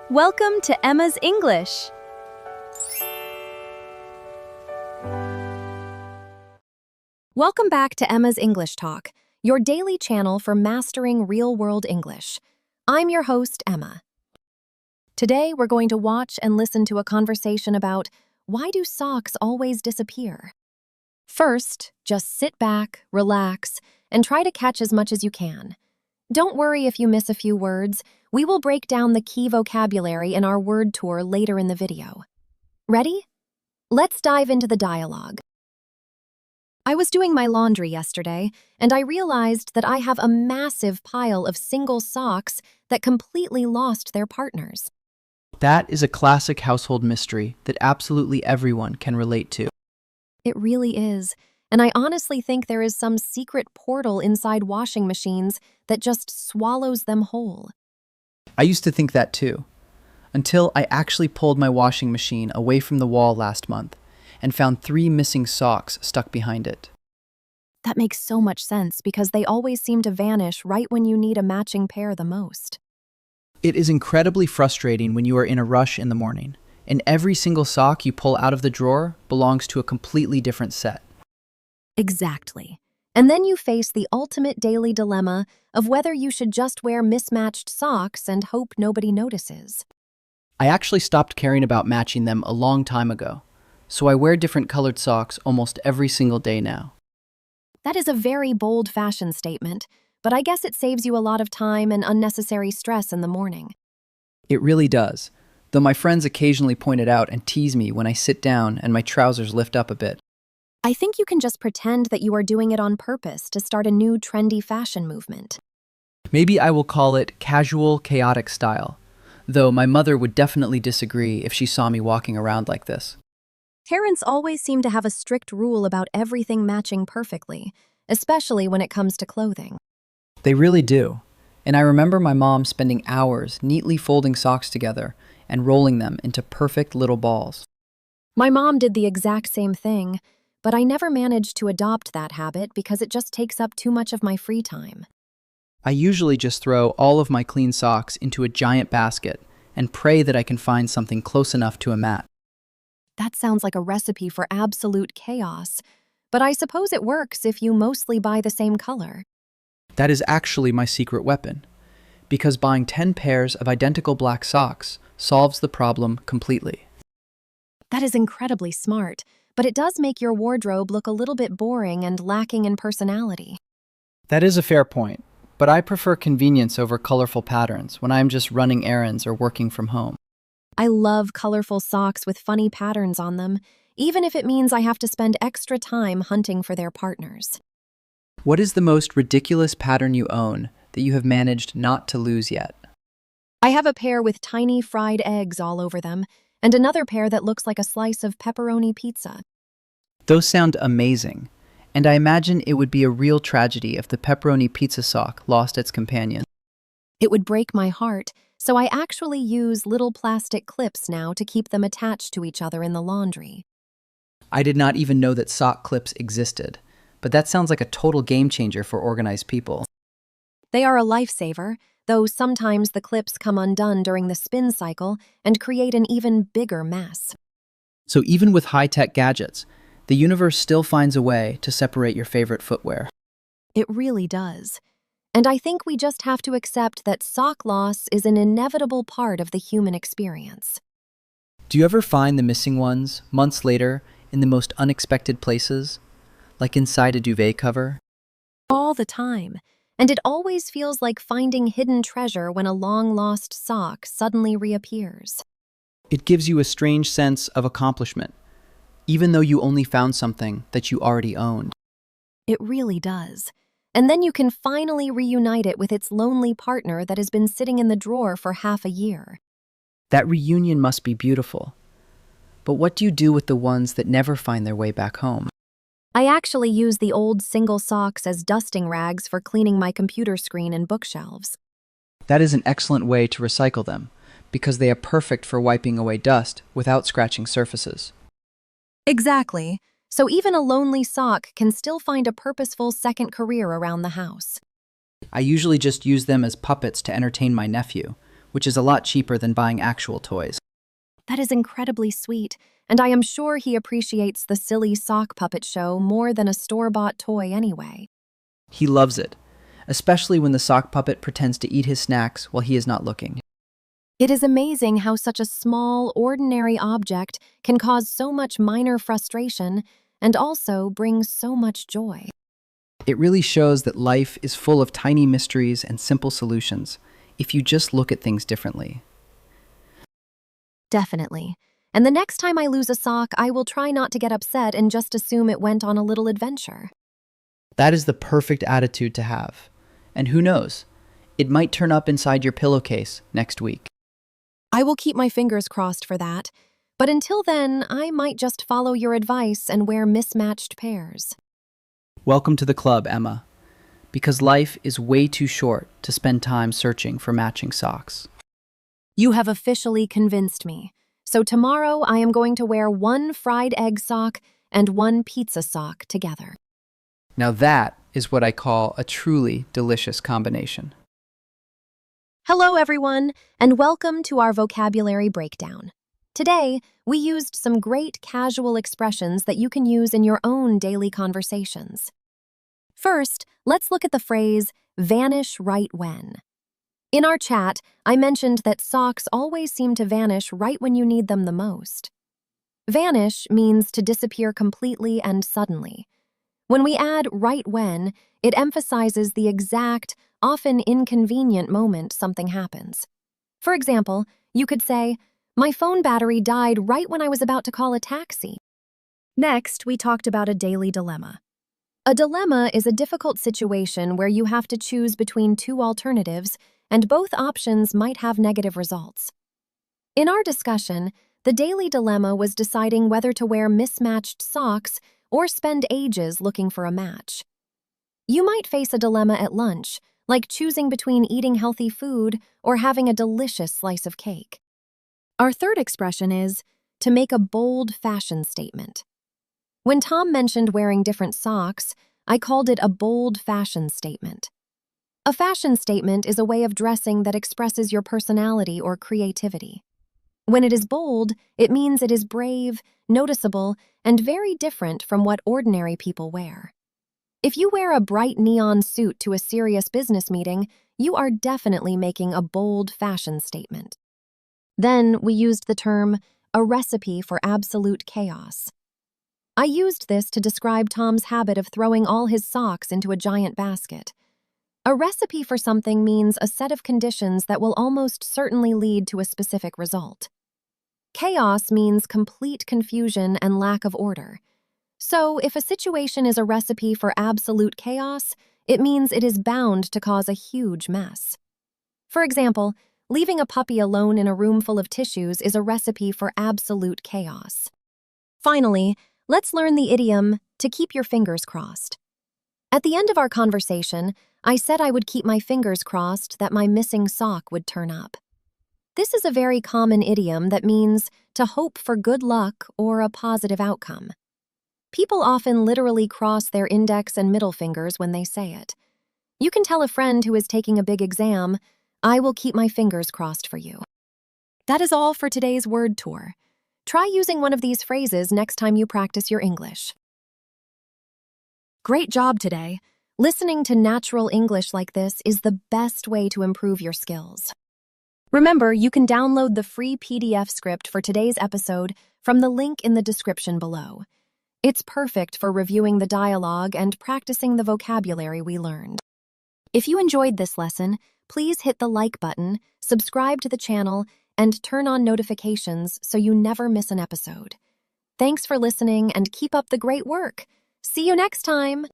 Welcome to Emma's English. Welcome back to Emma's English Talk, your daily channel for mastering real-world English. I'm your host, Emma. Today, we're going to watch and listen to a conversation about why do socks always disappear? First, just sit back, relax, and try to catch as much as you can. Don't worry if you miss a few words. We will break down the key vocabulary in our word tour later in the video. Ready? Let's dive into the dialogue. I was doing my laundry yesterday, and I realized that I have a massive pile of single socks that completely lost their partners. That is a classic household mystery that absolutely everyone can relate to. It really is, and I honestly think there is some secret portal inside washing machines that just swallows them whole. I used to think that too, until I actually pulled my washing machine away from the wall last month and found 3 missing socks stuck behind it. That makes so much sense because they always seem to vanish right when you need a matching pair the most. It is incredibly frustrating when you are in a rush in the morning, and every single sock you pull out of the drawer belongs to a completely different set. Exactly. And then you face the ultimate daily dilemma of whether you should just wear mismatched socks and hope nobody notices. I actually stopped caring about matching them a long time ago, so I wear different colored socks almost every single day now. That is a very bold fashion statement, but I guess it saves you a lot of time and unnecessary stress in the morning. It really does, though my friends occasionally point it out and tease me when I sit down and my trousers lift up a bit. I think you can just pretend that you are doing it on purpose to start a new trendy fashion movement. Maybe I will call it casual, chaotic style, though my mother would definitely disagree if she saw me walking around like this. Parents always seem to have a strict rule about everything matching perfectly, especially when it comes to clothing. They really do, and I remember my mom spending hours neatly folding socks together and rolling them into perfect little balls. My mom did the exact same thing, but I never managed to adopt that habit because it just takes up too much of my free time. I usually just throw all of my clean socks into a giant basket and pray that I can find something close enough to a mat. That sounds like a recipe for absolute chaos, but I suppose it works if you mostly buy the same color. That is actually my secret weapon, because buying 10 pairs of identical black socks solves the problem completely. That is incredibly smart, but it does make your wardrobe look a little bit boring and lacking in personality. That is a fair point, but I prefer convenience over colorful patterns when I'm just running errands or working from home. I love colorful socks with funny patterns on them, even if it means I have to spend extra time hunting for their partners. What is the most ridiculous pattern you own that you have managed not to lose yet? I have a pair with tiny fried eggs all over them, and another pair that looks like a slice of pepperoni pizza. Those sound amazing, and I imagine it would be a real tragedy if the pepperoni pizza sock lost its companion. It would break my heart, so I actually use little plastic clips now to keep them attached to each other in the laundry. I did not even know that sock clips existed, but that sounds like a total game changer for organized people. They are a lifesaver, though sometimes the clips come undone during the spin cycle and create an even bigger mess. So even with high-tech gadgets, the universe still finds a way to separate your favorite footwear. It really does. And I think we just have to accept that sock loss is an inevitable part of the human experience. Do you ever find the missing ones months later in the most unexpected places, like inside a duvet cover? All the time. And it always feels like finding hidden treasure when a long-lost sock suddenly reappears. It gives you a strange sense of accomplishment, even though you only found something that you already owned. It really does. And then you can finally reunite it with its lonely partner that has been sitting in the drawer for half a year. That reunion must be beautiful. But what do you do with the ones that never find their way back home? I actually use the old single socks as dusting rags for cleaning my computer screen and bookshelves. That is an excellent way to recycle them, because they are perfect for wiping away dust without scratching surfaces. Exactly. So even a lonely sock can still find a purposeful second career around the house. I usually just use them as puppets to entertain my nephew, which is a lot cheaper than buying actual toys. That is incredibly sweet, and I am sure he appreciates the silly sock puppet show more than a store-bought toy anyway. He loves it, especially when the sock puppet pretends to eat his snacks while he is not looking. It is amazing how such a small, ordinary object can cause so much minor frustration and also bring so much joy. It really shows that life is full of tiny mysteries and simple solutions if you just look at things differently. Definitely. And the next time I lose a sock, I will try not to get upset and just assume it went on a little adventure. That is the perfect attitude to have. And who knows, it might turn up inside your pillowcase next week. I will keep my fingers crossed for that. But until then, I might just follow your advice and wear mismatched pairs. Welcome to the club, Emma, because life is way too short to spend time searching for matching socks. You have officially convinced me. So tomorrow I am going to wear one fried egg sock and one pizza sock together. Now that is what I call a truly delicious combination. Hello everyone, and welcome to our vocabulary breakdown. Today, we used some great casual expressions that you can use in your own daily conversations. First, let's look at the phrase, vanish right when. In our chat, I mentioned that socks always seem to vanish right when you need them the most. Vanish means to disappear completely and suddenly. When we add right when, it emphasizes the exact, often inconvenient moment something happens. For example, you could say, "My phone battery died right when I was about to call a taxi." Next, we talked about a daily dilemma. A dilemma is a difficult situation where you have to choose between two alternatives, and both options might have negative results. In our discussion, the daily dilemma was deciding whether to wear mismatched socks or spend ages looking for a match. You might face a dilemma at lunch, like choosing between eating healthy food or having a delicious slice of cake. Our third expression is to make a bold fashion statement. When Tom mentioned wearing different socks, I called it a bold fashion statement. A fashion statement is a way of dressing that expresses your personality or creativity. When it is bold, it means it is brave, noticeable, and very different from what ordinary people wear. If you wear a bright neon suit to a serious business meeting, you are definitely making a bold fashion statement. Then we used the term, a recipe for absolute chaos. I used this to describe Tom's habit of throwing all his socks into a giant basket. A recipe for something means a set of conditions that will almost certainly lead to a specific result. Chaos means complete confusion and lack of order. So, if a situation is a recipe for absolute chaos, it means it is bound to cause a huge mess. For example, leaving a puppy alone in a room full of tissues is a recipe for absolute chaos. Finally, let's learn the idiom, to keep your fingers crossed. At the end of our conversation, I said I would keep my fingers crossed that my missing sock would turn up. This is a very common idiom that means to hope for good luck or a positive outcome. People often literally cross their index and middle fingers when they say it. You can tell a friend who is taking a big exam, "I will keep my fingers crossed for you." That is all for today's word tour. Try using one of these phrases next time you practice your English. Great job today. Listening to natural English like this is the best way to improve your skills. Remember, you can download the free PDF script for today's episode from the link in the description below. It's perfect for reviewing the dialogue and practicing the vocabulary we learned. If you enjoyed this lesson, please hit the like button, subscribe to the channel, and turn on notifications so you never miss an episode. Thanks for listening and keep up the great work. See you next time!